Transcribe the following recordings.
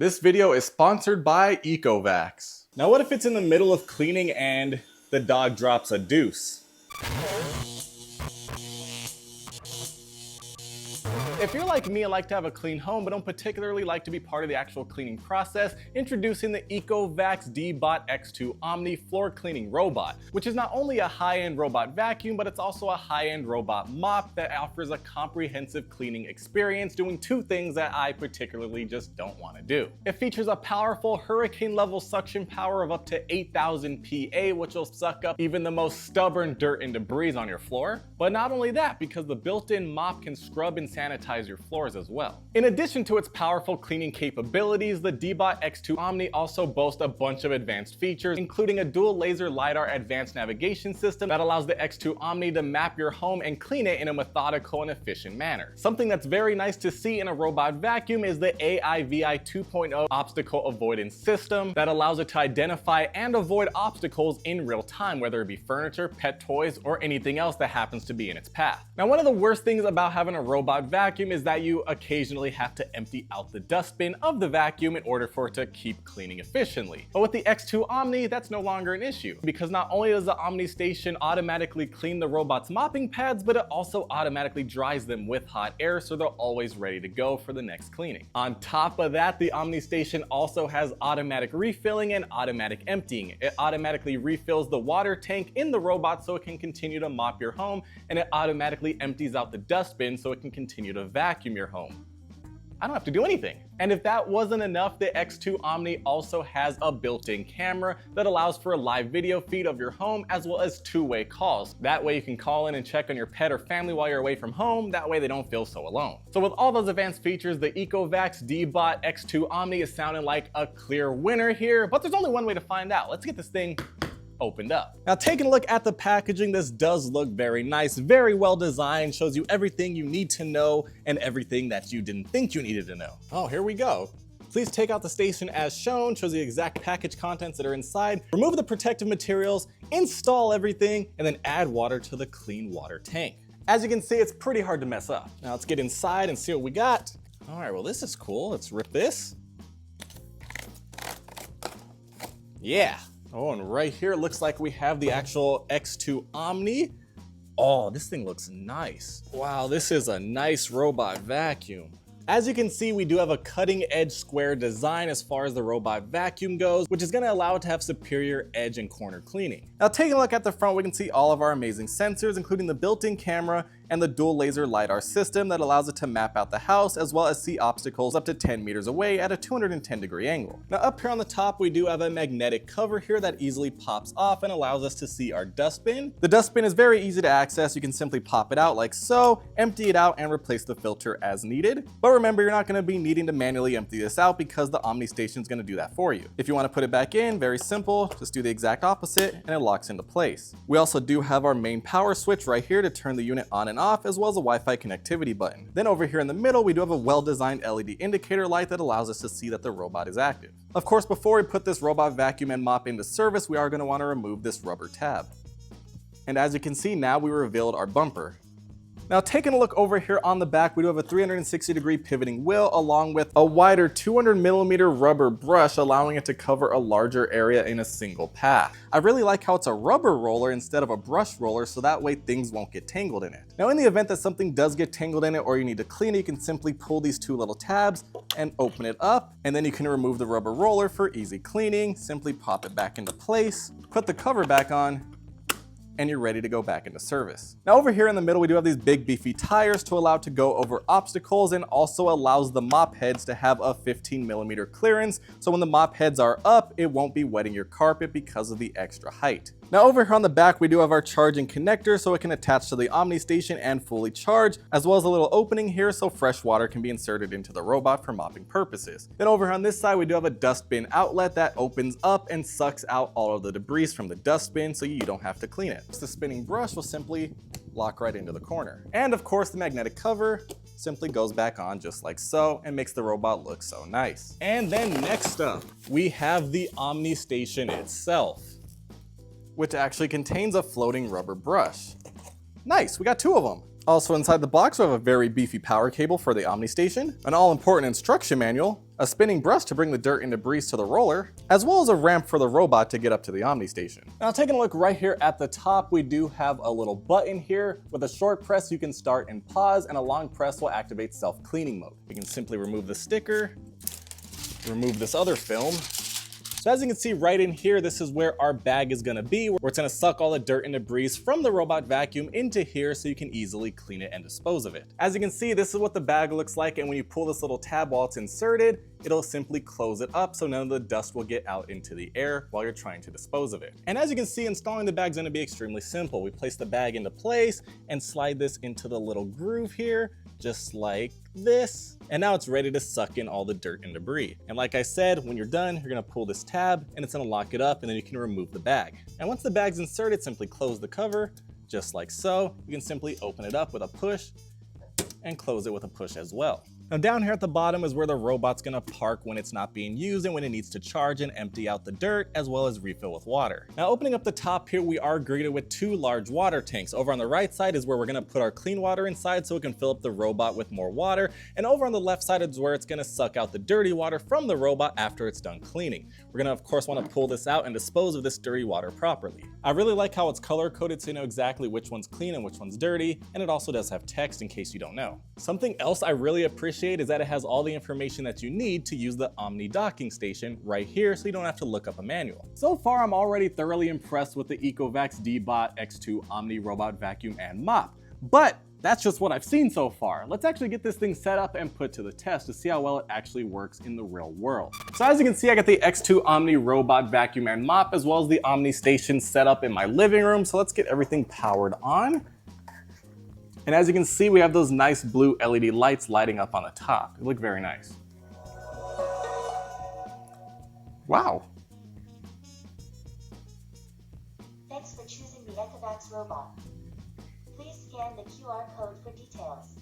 This video is sponsored by ECOVACS. Now what if it's in the middle of cleaning and the dog drops a deuce? If you're like me and like to have a clean home but don't particularly like to be part of the actual cleaning process, introducing the ECOVACS DEEBOT X2 Omni floor cleaning robot, which is not only a high-end robot vacuum, but it's also a high-end robot mop that offers a comprehensive cleaning experience, doing two things that I particularly just don't want to do. It features a powerful hurricane-level suction power of up to 8,000 PA, which will suck up even the most stubborn dirt and debris on your floor. But not only that, because the built-in mop can scrub and sanitize your floors as well. In addition to its powerful cleaning capabilities, the DEEBOT X2 Omni also boasts a bunch of advanced features, including a dual laser LiDAR advanced navigation system that allows the X2 Omni to map your home and clean it in a methodical and efficient manner. Something that's very nice to see in a robot vacuum is the AIVI 2.0 obstacle avoidance system that allows it to identify and avoid obstacles in real time, whether it be furniture, pet toys, or anything else that happens to be in its path. Now, one of the worst things about having a robot vacuum is that you occasionally have to empty out the dustbin of the vacuum in order for it to keep cleaning efficiently. But with the X2 Omni, that's no longer an issue, because not only does the Omni Station automatically clean the robot's mopping pads, but it also automatically dries them with hot air, so they're always ready to go for the next cleaning. On top of that, the Omni Station also has automatic refilling and automatic emptying. It automatically refills the water tank in the robot so it can continue to mop your home, and it automatically empties out the dustbin so it can continue to vacuum your home. I don't have to do anything. And if that wasn't enough, the X2 Omni also has a built-in camera that allows for a live video feed of your home as well as two-way calls. That way you can call in and check on your pet or family while you're away from home. That way they don't feel so alone. So with all those advanced features, the ECOVACS DEEBOT X2 Omni is sounding like a clear winner here, but there's only one way to find out. Let's get this thing opened up. Now, taking a look at the packaging, this does look very nice, very well designed, shows you everything you need to know and everything that you didn't think you needed to know. Oh, here we go. Please take out the station as shown, shows the exact package contents that are inside, remove the protective materials, install everything, and then add water to the clean water tank. As you can see, it's pretty hard to mess up. Now let's get inside and see what we got. All right, well, this is cool. Let's rip this. Yeah. Oh, and right here, it looks like we have the actual X2 Omni. Oh, this thing looks nice. Wow, this is a nice robot vacuum. As you can see, we do have a cutting edge square design as far as the robot vacuum goes, which is gonna allow it to have superior edge and corner cleaning. Now, taking a look at the front, we can see all of our amazing sensors, including the built-in camera and the dual laser LiDAR system that allows it to map out the house as well as see obstacles up to 10 meters away at a 210-degree angle. Now, up here on the top, we do have a magnetic cover here that easily pops off and allows us to see our dustbin. The dustbin is very easy to access. You can simply pop it out like so, empty it out, and replace the filter as needed. But remember, you're not gonna be needing to manually empty this out because the Omni Station is gonna do that for you. If you wanna put it back in, very simple, just do the exact opposite and it locks into place. We also do have our main power switch right here to turn the unit on and off, as well as a Wi-Fi connectivity button. Then over here in the middle, we do have a well-designed LED indicator light that allows us to see that the robot is active. Of course, before we put this robot vacuum and mop into service, we are gonna wanna remove this rubber tab. And as you can see, now we revealed our bumper. Now, taking a look over here on the back, we do have a 360-degree pivoting wheel along with a wider 200mm rubber brush, allowing it to cover a larger area in a single pass. I really like how it's a rubber roller instead of a brush roller, so that way things won't get tangled in it. Now, in the event that something does get tangled in it or you need to clean it, you can simply pull these two little tabs and open it up, and then you can remove the rubber roller for easy cleaning. Simply pop it back into place, put the cover back on, and you're ready to go back into service. Now over here in the middle, we do have these big beefy tires to allow it to go over obstacles, and also allows the mop heads to have a 15mm clearance. So when the mop heads are up, it won't be wetting your carpet because of the extra height. Now over here on the back, we do have our charging connector so it can attach to the Omni Station and fully charge, as well as a little opening here so fresh water can be inserted into the robot for mopping purposes. Then over here on this side, we do have a dustbin outlet that opens up and sucks out all of the debris from the dustbin so you don't have to clean it. The spinning brush will simply lock right into the corner. And of course, the magnetic cover simply goes back on just like so and makes the robot look so nice. And then next up, we have the Omni Station itself, which actually contains a floating rubber brush. Nice, we got two of them. Also inside the box, we have a very beefy power cable for the Omni Station, an all-important instruction manual, a spinning brush to bring the dirt and debris to the roller, as well as a ramp for the robot to get up to the Omni station. Now taking a look right here at the top, we do have a little button here. With a short press, you can start and pause, and a long press will activate self-cleaning mode. You can simply remove the sticker, remove this other film. So as you can see right in here, this is where our bag is gonna be, where it's gonna suck all the dirt and debris from the robot vacuum into here so you can easily clean it and dispose of it. As you can see, this is what the bag looks like, and when you pull this little tab while it's inserted, it'll simply close it up so none of the dust will get out into the air while you're trying to dispose of it. And as you can see, installing the bag is gonna be extremely simple. We place the bag into place and slide this into the little groove here, just like this. And now it's ready to suck in all the dirt and debris. And like I said, when you're done, you're gonna pull this tab and it's gonna lock it up, and then you can remove the bag. And once the bag's inserted, simply close the cover, just like so. You can simply open it up with a push and close it with a push as well. Now down here at the bottom is where the robot's gonna park when it's not being used and when it needs to charge and empty out the dirt, as well as refill with water. Now opening up the top here, we are greeted with two large water tanks. Over on the right side is where we're gonna put our clean water inside so it can fill up the robot with more water. And over on the left side is where it's gonna suck out the dirty water from the robot after it's done cleaning. We're gonna of course wanna pull this out and dispose of this dirty water properly. I really like how it's color coded so you know exactly which one's clean and which one's dirty. And it also does have text in case you don't know. Something else I really appreciate is that it has all the information that you need to use the Omni docking station right here so you don't have to look up a manual. So far, I'm already thoroughly impressed with the ECOVACS DEEBOT X2 Omni Robot Vacuum and Mop. But that's just what I've seen so far. Let's actually get this thing set up and put to the test to see how well it actually works in the real world. So as you can see, I got the X2 Omni Robot Vacuum and Mop, as well as the Omni station set up in my living room. So let's get everything powered on. And as you can see, we have those nice blue LED lights lighting up on the top. They look very nice. Wow. Thanks for choosing the ECOVACS robot. Please scan the QR code for details.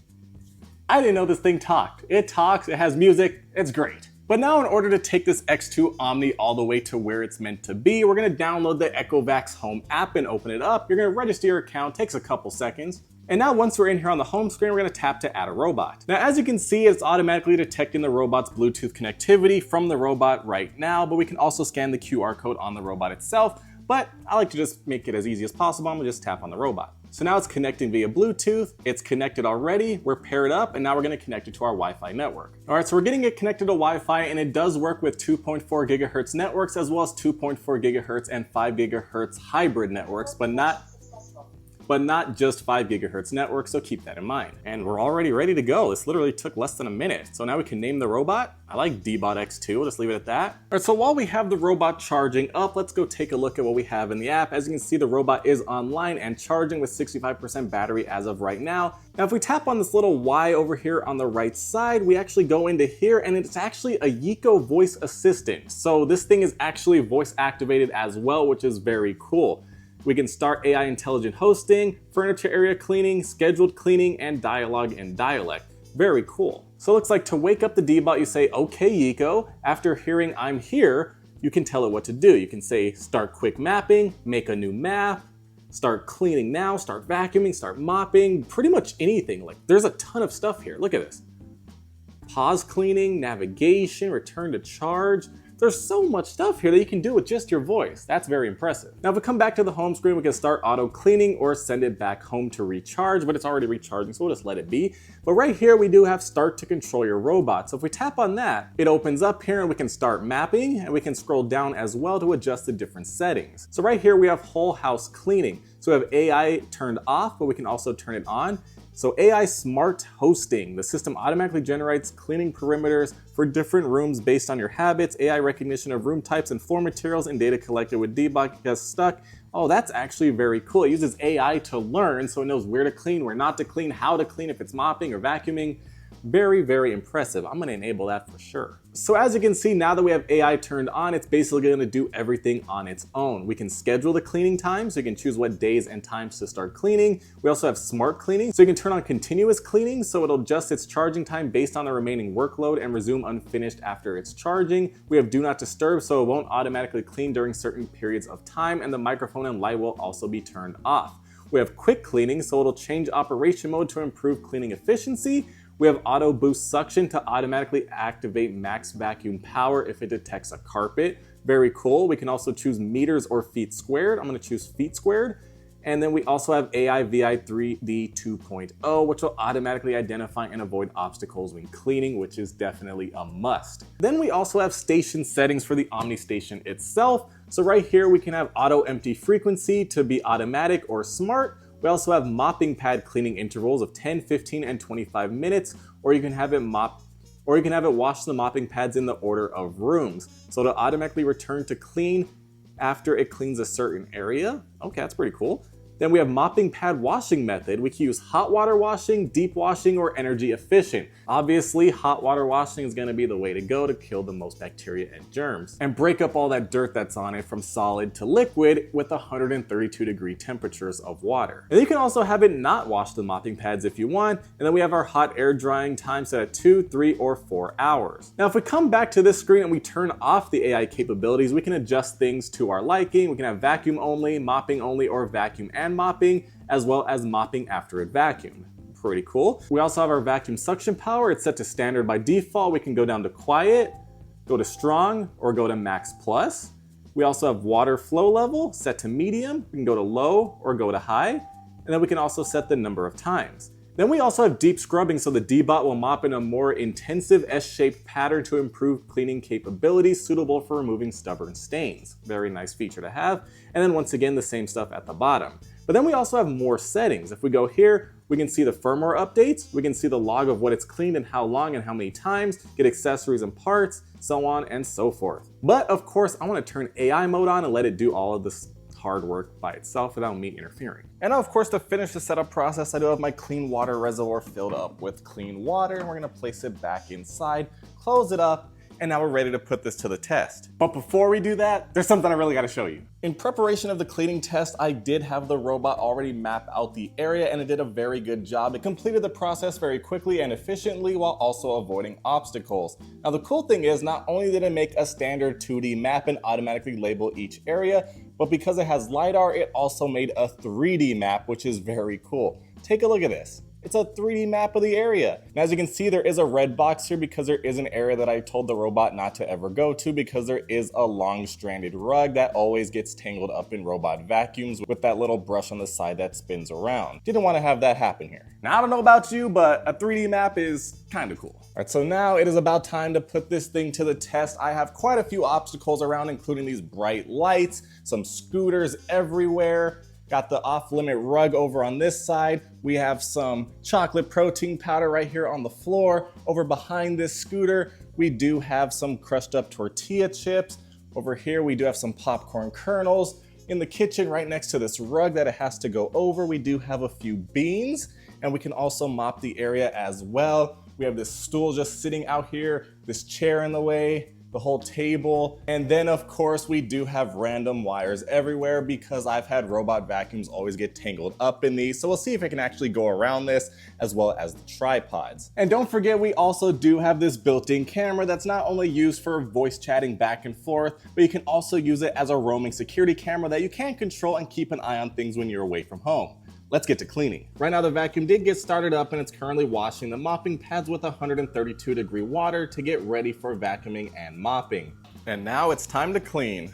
I didn't know this thing talked. It talks, it has music, it's great. But now in order to take this X2 Omni all the way to where it's meant to be, we're gonna download the ECOVACS Home app and open it up. You're gonna register your account, takes a couple seconds. And now once we're in here on the home screen, we're gonna tap to add a robot. Now, as you can see, it's automatically detecting the robot's Bluetooth connectivity from the robot right now, but we can also scan the QR code on the robot itself. But I like to just make it as easy as possible. I'm gonna just tap on the robot. So now it's connecting via Bluetooth. It's connected already. We're paired up, and now we're gonna connect it to our Wi-Fi network. All right, so we're getting it connected to Wi-Fi, and it does work with 2.4 gigahertz networks, as well as 2.4 gigahertz and 5 gigahertz hybrid networks, but not just 5 gigahertz network, so keep that in mind. And we're already ready to go. This literally took less than a minute. So now we can name the robot. I like DEEBOT X2, we'll just leave it at that. All right, so while we have the robot charging up, let's go take a look at what we have in the app. As you can see, the robot is online and charging with 65% battery as of right now. Now, if we tap on this little Y over here on the right side, we actually go into here, and it's actually a Yeeko voice assistant. So this thing is actually voice activated as well, which is very cool. We can start AI intelligent hosting, furniture area cleaning, scheduled cleaning, and dialogue and dialect. Very cool. So it looks like to wake up the DEEBOT, you say, "Okay, Yeeko." After hearing "I'm here," you can tell it what to do. You can say, "Start quick mapping," "Make a new map," "Start cleaning now," "Start vacuuming," "Start mopping," pretty much anything. Like, there's a ton of stuff here. Look at this. Pause cleaning, navigation, return to charge. There's so much stuff here that you can do with just your voice. That's very impressive. Now, if we come back to the home screen, we can start auto cleaning or send it back home to recharge, but it's already recharging, so we'll just let it be. But right here, we do have start to control your robot. So if we tap on that, it opens up here and we can start mapping, and we can scroll down as well to adjust the different settings. So right here, we have whole house cleaning. So we have AI turned off, but we can also turn it on. So AI smart hosting. The system automatically generates cleaning perimeters for different rooms based on your habits. AI recognition of room types and floor materials, and data collected with DEEBOT gets stuck. Oh, that's actually very cool. It uses AI to learn, so it knows where to clean, where not to clean, how to clean if it's mopping or vacuuming. Very, very impressive. I'm gonna enable that for sure. So as you can see, now that we have AI turned on, it's basically gonna do everything on its own. We can schedule the cleaning time, so you can choose what days and times to start cleaning. We also have smart cleaning, so you can turn on continuous cleaning, so it'll adjust its charging time based on the remaining workload and resume unfinished after it's charging. We have do not disturb, so it won't automatically clean during certain periods of time, and the microphone and light will also be turned off. We have quick cleaning, so it'll change operation mode to improve cleaning efficiency. We have auto boost suction to automatically activate max vacuum power if it detects a carpet. Very cool. We can also choose meters or feet squared. I'm going to choose feet squared. And then we also have AI VI 3D 2.0, which will automatically identify and avoid obstacles when cleaning, which is definitely a must. Then we also have station settings for the Omni station itself. So right here we can have auto empty frequency to be automatic or smart. We also have mopping pad cleaning intervals of 10, 15, and 25 minutes, or you can have it wash the mopping pads in the order of rooms. So to automatically return to clean after it cleans a certain area. Okay, that's pretty cool. Then we have mopping pad washing method. We can use hot water washing, deep washing, or energy efficient. Obviously, hot water washing is gonna be the way to go to kill the most bacteria and germs and break up all that dirt that's on it from solid to liquid with 132-degree temperatures of water. And you can also have it not wash the mopping pads if you want. And then we have our hot air drying time set at 2, 3, or 4 hours. Now, if we come back to this screen and we turn off the AI capabilities, we can adjust things to our liking. We can have vacuum only, mopping only, or vacuum and mopping, as well as mopping after it vacuumed. Pretty cool. We also have our vacuum suction power. It's set to standard by default. We can go down to quiet, go to strong, or go to max plus. We also have water flow level set to medium. We can go to low or go to high. And then we can also set the number of times. Then we also have deep scrubbing, so the DEEBOT will mop in a more intensive S-shaped pattern to improve cleaning capabilities suitable for removing stubborn stains. Very nice feature to have. And then once again, the same stuff at the bottom. But then we also have more settings. If we go here, we can see the firmware updates, we can see the log of what it's cleaned and how long and how many times, get accessories and parts, so on and so forth. But of course, I want to turn AI mode on and let it do all of this hard work by itself without me interfering. And of course, to finish the setup process, I do have my clean water reservoir filled up with clean water, and we're gonna place it back inside, close it up, and now we're ready to put this to the test. But before we do that, there's something I really gotta show you. In preparation of the cleaning test, I did have the robot already map out the area, and it did a very good job. It completed the process very quickly and efficiently while also avoiding obstacles. Now the cool thing is, not only did it make a standard 2D map and automatically label each area, but because it has LiDAR, it also made a 3D map, which is very cool. Take a look at this. It's a 3D map of the area. And as you can see, there is a red box here because there is an area that I told the robot not to ever go to because there is a long stranded rug that always gets tangled up in robot vacuums with that little brush on the side that spins around. Didn't want to have that happen here. Now, I don't know about you, but a 3D map is kind of cool. All right, so now it is about time to put this thing to the test. I have quite a few obstacles around, including these bright lights, some scooters everywhere. Got the off-limit rug over on this side. We have some chocolate protein powder right here on the floor. Over behind this scooter, we do have some crushed up tortilla chips. Over here, we do have some popcorn kernels. In the kitchen, right next to this rug that it has to go over, we do have a few beans, and we can also mop the area as well. We have this stool just sitting out here, this chair in the way, the whole table. And then of course we do have random wires everywhere because I've had robot vacuums always get tangled up in these. So we'll see if I can actually go around this as well as the tripods. And don't forget, we also do have this built-in camera that's not only used for voice chatting back and forth, but you can also use it as a roaming security camera that you can control and keep an eye on things when you're away from home. Let's get to cleaning. Right now the vacuum did get started up and it's currently washing the mopping pads with 132-degree water to get ready for vacuuming and mopping. And now it's time to clean.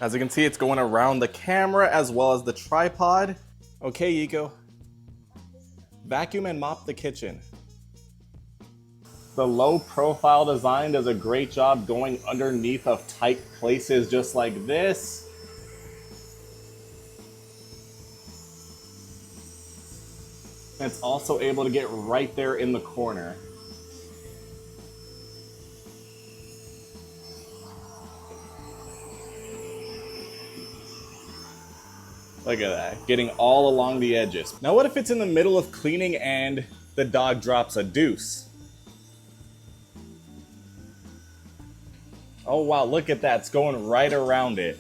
As you can see, it's going around the camera as well as the tripod. Okay, Eco. Vacuum and mop the kitchen. The low profile design does a great job going underneath of tight places just like this. And it's also able to get right there in the corner. Look at that, getting all along the edges. Now what if it's in the middle of cleaning and the dog drops a deuce? Oh wow, look at that, it's going right around it.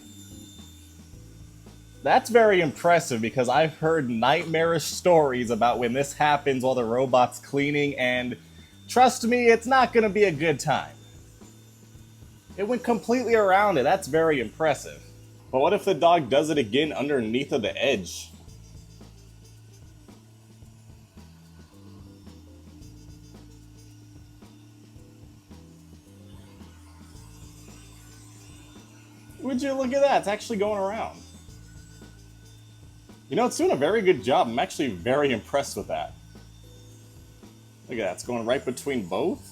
That's very impressive because I've heard nightmarish stories about when this happens while the robot's cleaning, and trust me, it's not gonna be a good time. It went completely around it, that's very impressive. But what if the dog does it again underneath of the edge? Would you look at that? It's actually going around. You know, it's doing a very good job. I'm actually very impressed with that. Look at that, it's going right between both.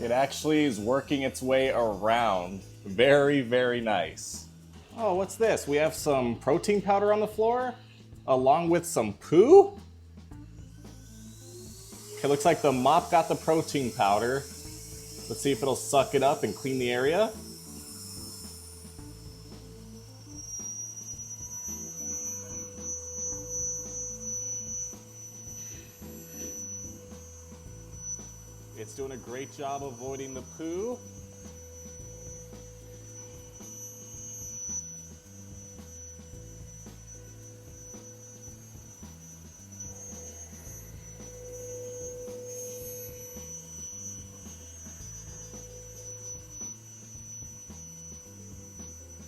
It actually is working its way around. Very, very nice. Oh, what's this? We have some protein powder on the floor, along with some poo? Okay, looks like the mop got the protein powder. Let's see if it'll suck it up and clean the area. It's doing a great job avoiding the poo.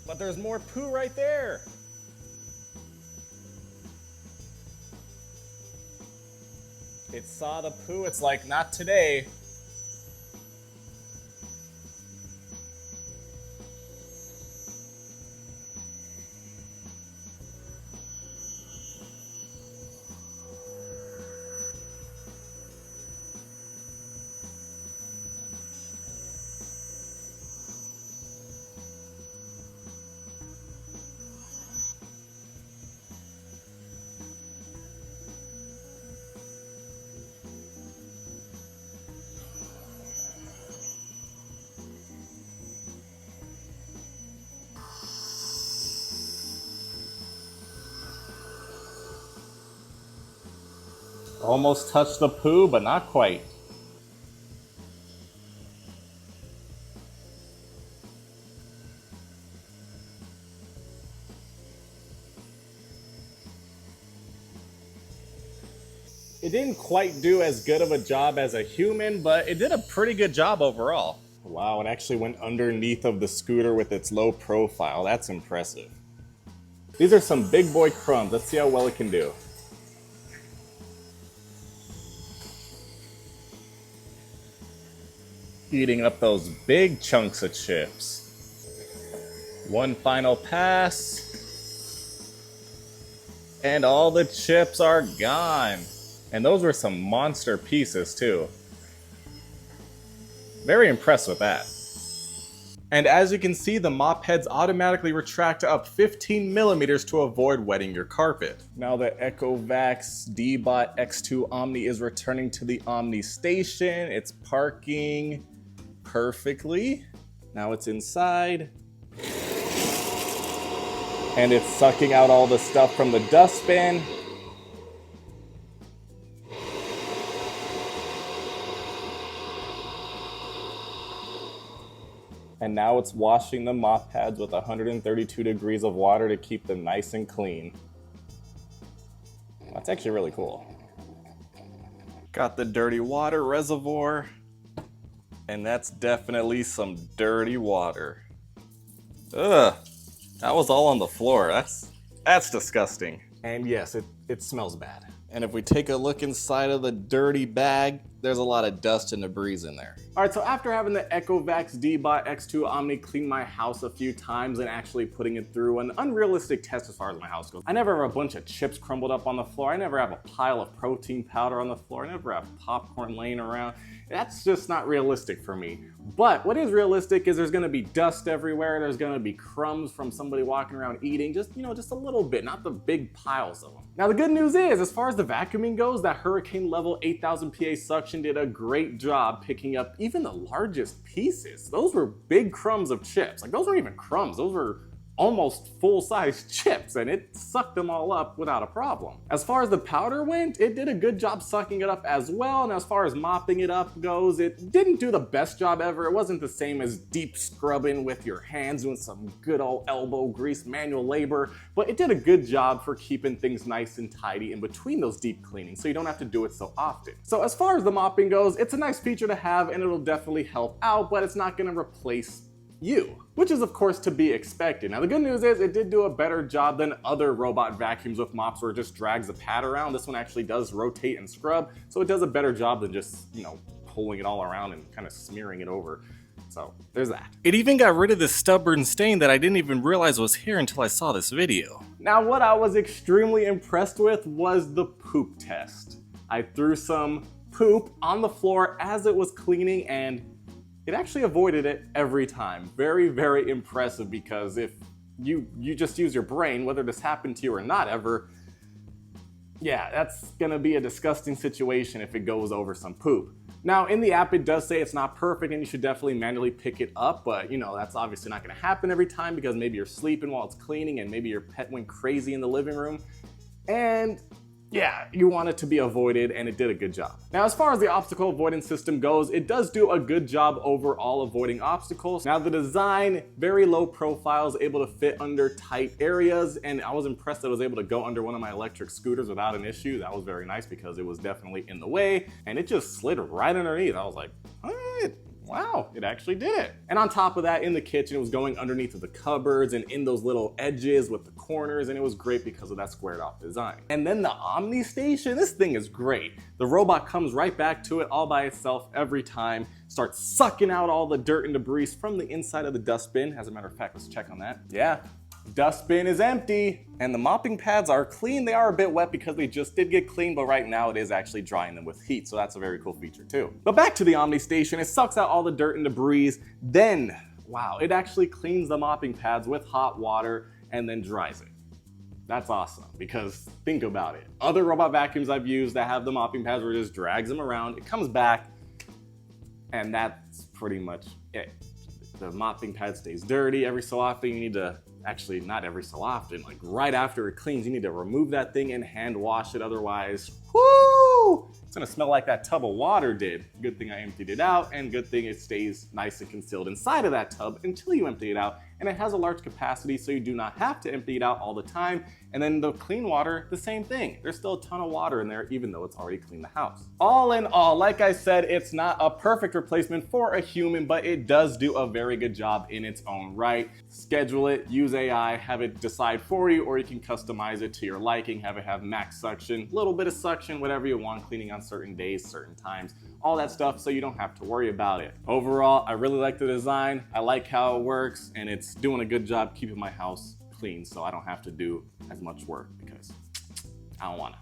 But there's more poo right there. It saw the poo, it's like, not today. Almost touched the poo, but not quite. It didn't quite do as good of a job as a human, but it did a pretty good job overall. Wow, it actually went underneath of the scooter with its low profile. That's impressive. These are some big boy crumbs. Let's see how well it can do. Eating up those big chunks of chips. One final pass. And all the chips are gone. And those were some monster pieces too. Very impressed with that. And as you can see, the mop heads automatically retract up 15 millimeters to avoid wetting your carpet. Now the ECOVACS DEEBOT X2 Omni is returning to the Omni station. It's parking perfectly. Now it's inside. And it's sucking out all the stuff from the dustbin. And now it's washing the mop pads with 132 degrees of water to keep them nice and clean. That's actually really cool. Got the dirty water reservoir. And that's definitely some dirty water. Ugh, that was all on the floor. That's disgusting. And yes, it smells bad. And if we take a look inside of the dirty bag, there's a lot of dust and debris in there. All right, so after having the ECOVACS DEEBOT X2 Omni clean my house a few times and actually putting it through an unrealistic test as far as my house goes, I never have a bunch of chips crumbled up on the floor. I never have a pile of protein powder on the floor. I never have popcorn laying around. That's just not realistic for me. But what is realistic is there's gonna be dust everywhere. There's gonna be crumbs from somebody walking around eating, just, you know, just a little bit, not the big piles of them. Now the good news is, as far as the vacuuming goes, that hurricane level 8,000 PA suction did a great job picking up even the largest pieces. Those were big crumbs of chips. Like, those weren't even crumbs, those were almost full-size chips, and it sucked them all up without a problem. As far as the powder went, it did a good job sucking it up as well, and as far as mopping it up goes, it didn't do the best job ever. It wasn't the same as deep scrubbing with your hands, doing some good old elbow grease, manual labor, but it did a good job for keeping things nice and tidy in between those deep cleanings, so you don't have to do it so often. So as far as the mopping goes, it's a nice feature to have, and it'll definitely help out, but it's not gonna replace you, which is of course to be expected. Now the good news is it did do a better job than other robot vacuums with mops where it just drags the pad around. This one actually does rotate and scrub, so it does a better job than just, you know, pulling it all around and kind of smearing it over. So there's that. It even got rid of this stubborn stain that I didn't even realize was here until I saw this video. Now, what I was extremely impressed with was the poop test. I threw some poop on the floor as it was cleaning and it actually avoided it every time. Very, very impressive, because if you just use your brain, whether this happened to you or not ever, yeah, that's gonna be a disgusting situation if it goes over some poop. Now, in the app, it does say it's not perfect and you should definitely manually pick it up, but you know, that's obviously not gonna happen every time, because maybe you're sleeping while it's cleaning and maybe your pet went crazy in the living room. And yeah, you want it to be avoided, and it did a good job. Now, as far as the obstacle avoidance system goes, it does do a good job overall avoiding obstacles. Now, the design, very low profiles, able to fit under tight areas, and I was impressed that it was able to go under one of my electric scooters without an issue. That was very nice, because it was definitely in the way, and it just slid right underneath. I was like, wow, it actually did it. And on top of that, in the kitchen, it was going underneath of the cupboards and in those little edges with the corners, and it was great because of that squared off design. And then the Omni station, this thing is great. The robot comes right back to it all by itself every time, starts sucking out all the dirt and debris from the inside of the dustbin. As a matter of fact, let's check on that. Yeah. Dustbin is empty, and the mopping pads are clean. They are a bit wet because they just did get clean, but right now it is actually drying them with heat, so that's a very cool feature too. But back to the Omni station, it sucks out all the dirt and debris, then, wow, it actually cleans the mopping pads with hot water and then dries it. That's awesome, because think about it. Other robot vacuums I've used that have the mopping pads where it just drags them around, it comes back, and that's pretty much it. The mopping pad stays dirty every so often. You need to, actually not every so often, like right after it cleans, you need to remove that thing and hand wash it, otherwise, whoo, it's gonna smell like that tub of water did. Good thing I emptied it out, and good thing it stays nice and concealed inside of that tub until you empty it out. And it has a large capacity, so you do not have to empty it out all the time. And then the clean water, the same thing. There's still a ton of water in there, even though it's already cleaned the house. All in all, like I said, it's not a perfect replacement for a human, but it does do a very good job in its own right. Schedule it, use AI, have it decide for you, or you can customize it to your liking, have it have max suction, little bit of suction, whatever you want, cleaning on certain days, certain times, all that stuff, so you don't have to worry about it. Overall, I really like the design. I like how it works, and it's doing a good job keeping my house clean, so I don't have to do as much work because I don't wanna.